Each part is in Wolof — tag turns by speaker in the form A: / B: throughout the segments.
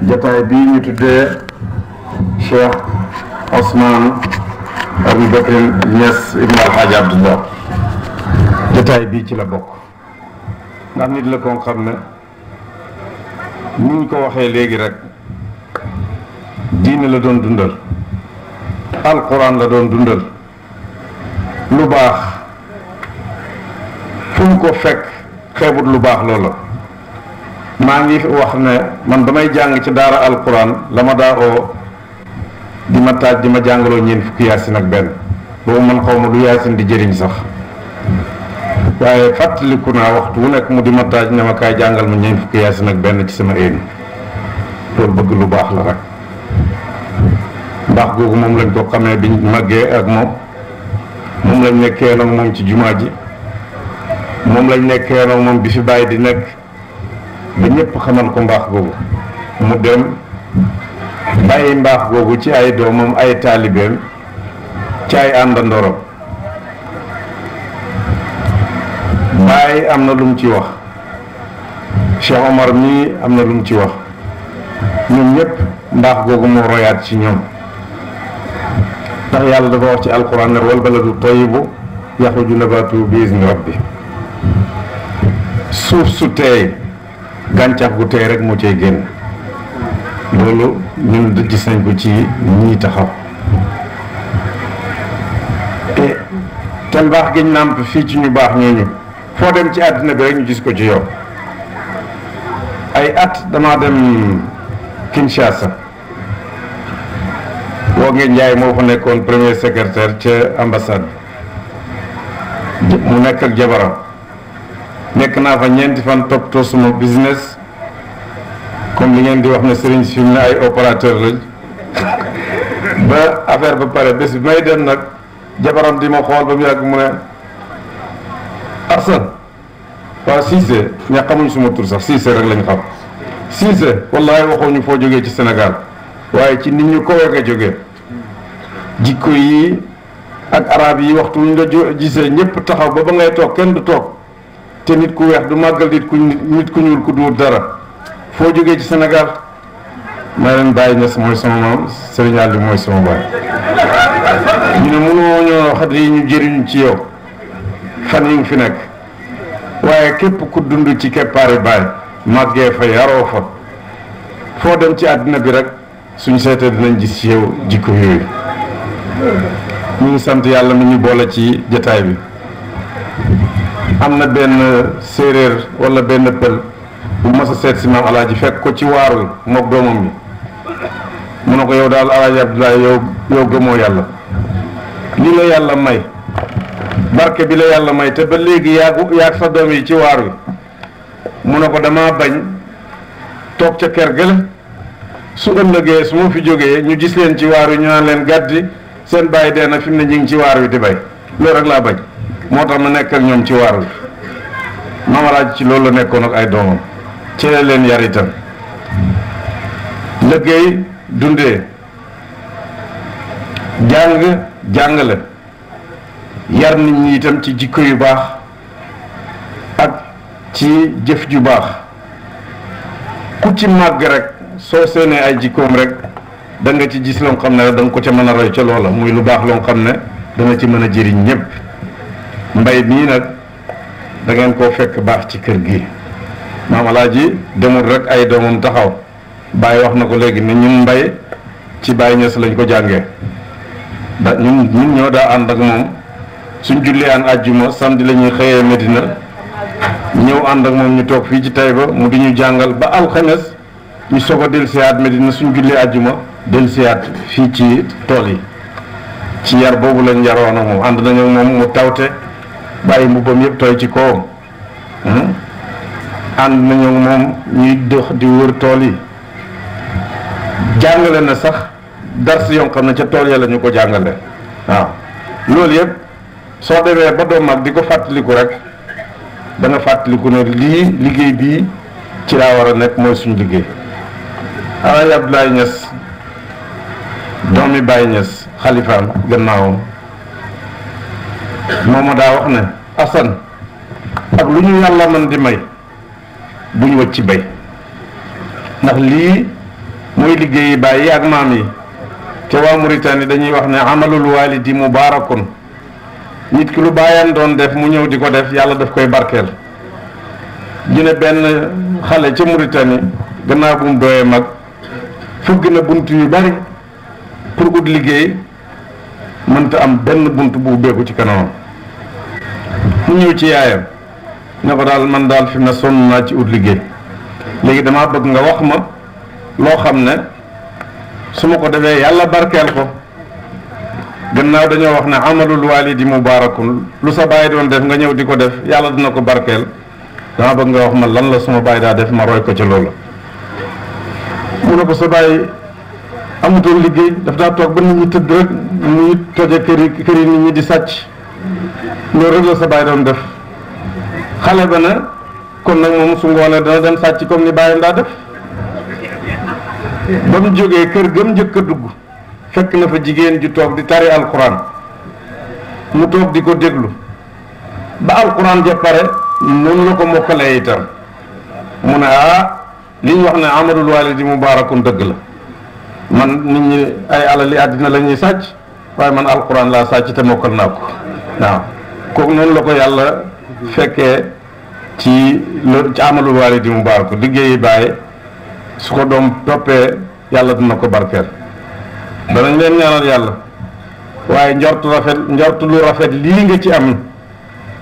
A: jataay bii ñu tuddee Cheikh Ousmane Abou Bakr Niass ibn Alhaji Abdullah jataay bii ci la bokk ndax nit la ko xam ne ni ñu ko waxee léegi rek diine la doon dundal alquran la doon dundal lu baax fu mu ko fekk xeebut lu baax loola. maa ngi wax ne man damay jàng ci daara alquran la ma daa oo di ma taaj di ma jàngaloo ñeent fukki yaasin ak benn boobu man xaw ma lu yaasin di jëriñ sax waaye fàttaliku naa waxtu wu nekk mu di ma taaj ne ma kaay jàngal ma ñeent fukki yaasin ak benn ci sama éni loolu bëgg lu baax la rek ndax googu moom lañ ko xamee biñ màggee ak moom lañ nekkee nag moom ci jumaa ji moom lañ nekkee nag moom bi fi bàyyi di nekk ba ñëpp xamal ko mbaax googu mu dem bàyyi mbaax googu ci ay doomam ay taalibeem ci ay àndandooram bàyyi am na lu mu ci wax Cheikh Omar mii am na lu mu ci wax ñoom ñëpp mbaax googu moo royaat ci ñoom ndax yàlla dafa wax ci alquran ne wal baladu tayyibu yaxruju nabaatu bi izni rabbi suuf su teey gàncax gu tey rek moo cay génn loolu ñun gis nañ ko ci ñii taxaw te mbaax giñ nàmp fii ci ñu baax ñooñu foo dem ci àddina bi rek ñu gis ko ci yow ay at damaa dem Kinshasa woo ngeen Njaay moo fa nekkoon premier secrétaire ca ambassade bi mu nekk ak jabaram nekk naa fa ñeenti fan toppatoo suma business comme li ngeen di wax ne sëriñ si fi mu ne ay opérateur lañ ba affaire ba pare bés bi may dem nag jabaram di ma xool ba mu yàgg mu ne Arsane waaw Cissé ña xamuñ suma tur sax Cissé rek lañ xam Cissé wallahi waxoo ñu foo jógee ci Sénégal waaye ci nit ñu ko nga jógee jikko yi ak arab yi waxtu ñu la gisee ñëpp taxaw ba ngay toog kenn du toog te nit ku weex du màggal nit ku ñuul ku duur dara foo jógee ci Sénégal ma leen Baye Niass mooy sama maam Serigne Ali mooy sama baay ñu ne mënoo ñoo xat yi ñu jëriñ ci yow fan yi nga fi nekk waaye képp ku dund ci keppaari baay màggee fa yaroo fa foo dem ci àddina bi rek suñ seetee dinañ gis ci yow jikko yooyu ñu ngi sant yàlla mi ñu boole ci jataay bi am na benn séeréer wala benn pël bu mas a seet si maam alaaji fekk ko ci waar wi mook doomam bi mu ne ko yow daal alaaji Abdoulaye yow gëmoo yàlla li la yàlla may barke bi la yàlla may te ba léegi yaag sa doom yi ci waar wi mu ne ko dama bañ toog ca kër gële su ëllëgee su ma fi jógee ñu gis leen ci waar wi ñu naan leen gàddi seen bàyyi dee na fi mu ne ñu ngi ci waar wi di bay loolu rek laa bañ moo tax ma nekk ak ñoom ci waar wi mamaraaj ci loolu la nekkoon ak ay doomam ci leen yar itam liggéey dundee jàngale yar nit ñi itam ci jikko yu baax ak ci jëf ju baax ku ci màgg rek soo seenee ay jikkoom rek da nga ci gis loo xam ne da nga ko ca mën a roy ca loola muy lu baax loo xam ne dana ci mën a jëriñ ñëpp mbay mii nag da ngeen koo fekk baax ci kër gi maam alaaji demul rek ay doomam taxaw Baye wax na ko léegi ne ñun mbay ci Baye Niass lañ ko jàngee da ñun ñoo daa ànd ak moom suñ julli aan àjjuma samedi la ñuy xëyee Medina ñëw ànd ak moom ñu toog fii ci Taïba mu di ñu jàngal ba alxames ñu soog a dellusiwaat Medina suñ julli àjjuma dellusiwaat fii ci tool yi ci yar boobu lañ yaroon ak moom ànd nañu moom mu tawte bàyyi mbubbam yëpp tooy ci kawam ànd nañu moom ñuy dox di wër tool yi jàngale na sax dars yoo xam ne ca tool ya la ñu ko jàngale waaw loolu yëpp soo demee ba doom mag di ko fàttaliku rek da nga fàttaliku ne lii liggéey bii ci laa war a nekk mooy suñu liggéey Alaaji Abdoulaye Niass doomi Baye Niass xalifaam gannaawam moom ma daa wax ne Assane ak lu ñu yàlla mën di may bu ñu wëcc ci bay ndax lii muy liggéeyi baay yi ak maam yi te waa Mauritanie dañuy wax ne amalul walidi mubarakun nit ki lu baayam doon def mu ñëw di ko def yàlla daf koy barkeel. ñu ne benn xale ca Mauritanie gannaaw bu mu dooyee mag fëgg na bunt yu bari pour ut liggéey mënta am benn bunt bu ubbeeku ci kanamam mu ñëw ci yaayam ne ko daal man daal fi mu ne sonn naa ci ut liggéey léegi damaa bëgg nga wax ma loo xam ne su ma ko defee yàlla barkeel ko. gannaaw dañoo wax ne amalul walidi mubarakun lu sa baay doon def nga ñëw di ko def yàlla dina ko barkeel dama bëgg nga wax ma lan la suma baay daa def ma roy ko ci loolu. mu ne ko sa baay amutoon liggéey daf daa toog ba nit ñi tëdd rek muy toje kër yi nit ñi di sàcc loolu rek la sa baay doon def. xale ba ne kon nag moom su ngoonee dana dem sàcc comme ni baayam daa def. ba mu jógee kër gëm njëkk a dugg fekk na fa jigéen ju toog di tari alquran mu toog di ko déglu ba alquran ja pare noonu la ko mokkalee itam mu ne li ñu wax ne amadul walidi mubarakun dëgg la man nit ñi ay alali àddina la ñuy sàcc waaye man alquran laa sàcc te mokkal naa ko waaw kooku noonu la ko yàlla fekkee ci amalul walidi mubarakun liggéeyi bàyyi su ko doom toppee yàlla dina ko barkeel. danañ leen ñaanal yàlla waaye njortu lu rafet lii nga ci am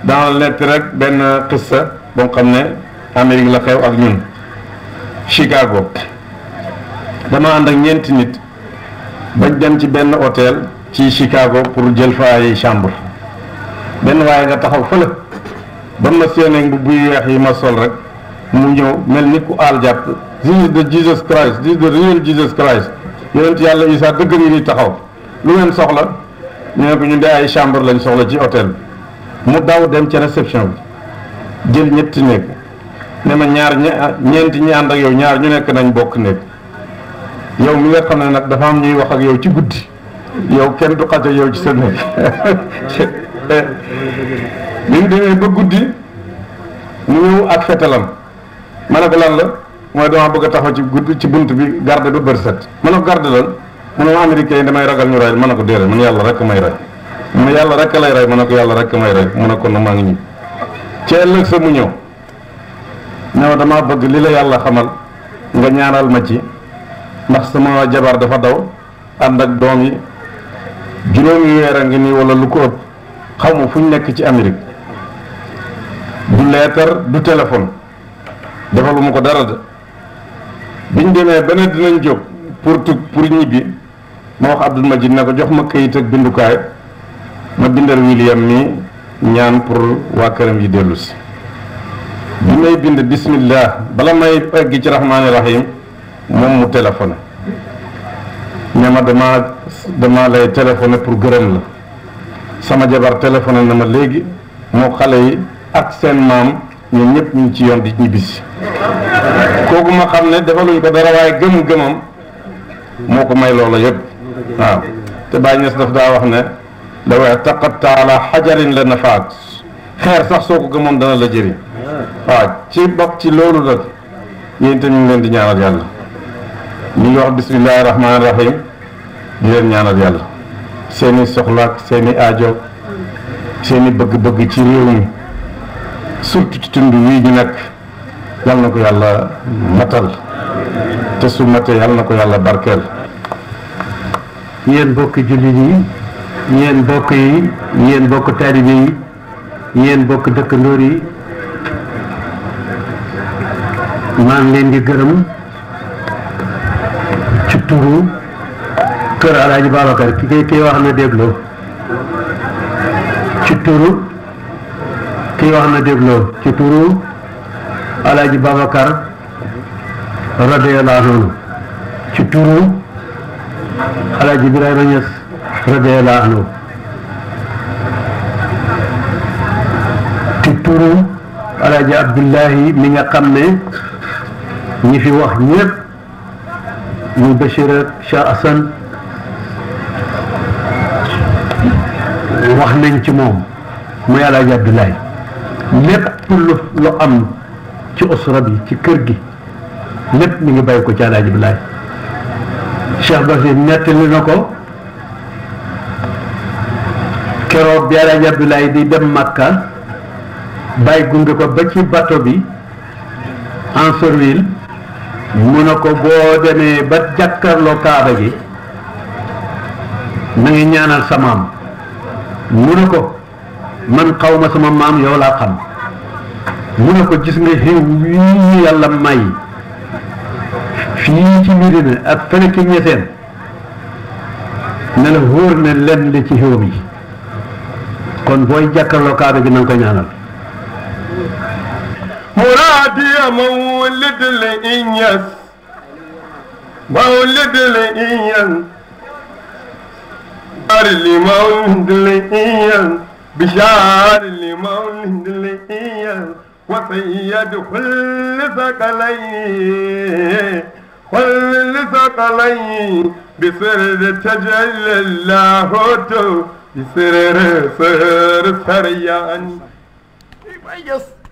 A: dana nekk rek benn xissa boo xam ne Amérique la xew ak ñun Chicago dama ànd ak ñeenti nit bañ dem ci benn hôtel ci Chicago pour jël fa ay chambre benn waaye nga taxaw fële ba ma séenee mbubb yu weex yi ma sol rek mu ñëw mel ni ku aal jàpp this is the Jesus Christ this is the real Jesus Christ yonent yàlla Isaa dëgg ngi ni taxaw lu ngeen soxla ñu ne ko ñu de ay chambre lañ soxla ci hôtel bi mu daw dem ca réception bi jël ñetti néeg ne ma ñeenti ñi ànd ak yow ñaar ñu nekk nañ bokk néeg yow mi nga xam ne nag dafa am ñuy wax ak yow ci guddi yow kenn du xaj ak yow ci sa néeg bi mu demee ba guddi mu ñëw ak fetalam ma ne ko lan la mooy dama bëgg a taxaw ci bunt bi garde ba bër set ma ne ko garde lan mu ne ma américain yi damay ragal ñu rey ma ne ko déedéet man yàlla rek may rey mu ne yàlla rek lay rey ma ne ko yàlla rek may rey mu ne ko maa ngi ñib ci ëllëg sa mu ñëw ñëw dama bëgg li la yàlla xamal nga ñaanal ma ci ndax sama jabar dafa daw ànd ak doom yi juróomi weer a ngi nii wala lu ko ëpp xaw ma fu ñu nekk ci Amérique du leetar du téléphone defaluma ko dara de biñ demee ba ne dinañ jóg pour ñibbi ma wax Abdul Majid ne ko jox ma këyit ak bindukaay ma bindal William mi ñaan pour waa këram yi dellu si bi may bind bismillah bala may egg ci rahmaani rahim moom mu téléphoné ne ma dama lay téléphoné pour gërëm la sama jabar téléphoné na ma léegi moo xale yi ak seen maam ñoom ñëpp ñu ngi ci yoon di ñibbisi kooku ma xam ne defaluñ ko dara waaye gëm-gëmam moo ko may loola yëpp waaw te Baay Ñas daf daa wax ne law i'taqadta ala xajarin la nafaat xeer sax soo ko gëmoon dana la jëriñ waaw ci bokk ci loolu nag yéen itam ñu ngi leen di ñaanal yàlla ñu ngi wax bismillahi rahmaani rahim di leen ñaanal yàlla seeni soxlaak seeni aajo seeni bëgg-bëgg ci réew mi surtout ci tund wii ñu nekk yal na ko yàlla matal te su matee yal na ko yàlla barkeel.
B: yéen bokk jullit yi yéen bokk yi yéen bokk taalibe yi yéen bokk dëkkandoor yi maa ngi leen di gërëm ci turu kër Alaaji Babacar ki wax na dégloo ci turu ki wax na dégloo ci turu Alaaji Babacar radiyallahu anhu ci turu Alaaji Ibrahima Ñas radiyallahu anhu ci turu Alaaji Abdullahi mi nga xam ne ñi fi wax ñëpp muy Bachir ak Cheikh Hassan wax nañ ci moom muy Alaaji Abdullahi lépp lu am ci usra bi ci kër gi lépp mi ngi bàyyi ko ci Alaaji Abdullahi Cheikh Basir nettali na ko keroog bi Alaaji Abdoulaye di dem Makka bàyyi gunge ko ba ci bateau bi en servile mu ne ko boo demee ba jàkkarloo Kaaba gi na ngi ñaanal sa maam mu ne ko man xaw ma sama maam yow laa xam mu ne ko gis nga xew wii ñu yàlla may fii ci Medina ak fële ci Ñaseen ne la wóor ne lenn li ci xew mi kon booy jàkkarloo Kaaba gi na nga ko ñaanal
A: مرادي مولد الإنياس مولد الإنياس أرلي مولد الإنياس بشار لمولد الإنياس وسيد كل ثقلين كل ثقلين بسر تجلى الله بسر سر سريان. Yes.